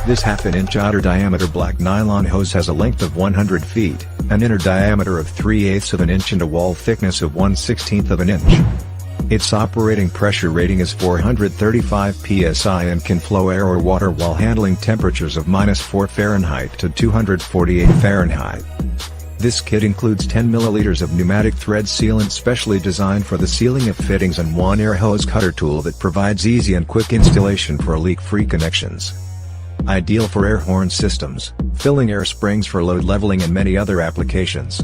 This half-an-inch outer diameter black nylon hose has a length of 100 feet, an inner diameter of 3/8 of an inch and a wall thickness of 1/16 of an inch. Its operating pressure rating is 435 psi and can flow air or water while handling temperatures of -4 Fahrenheit to 248 Fahrenheit. This kit includes 10 milliliters of pneumatic thread sealant specially designed for the sealing of fittings and one air hose cutter tool that provides easy and quick installation for leak-free connections. Ideal for air horn systems, filling air springs for load leveling and many other applications.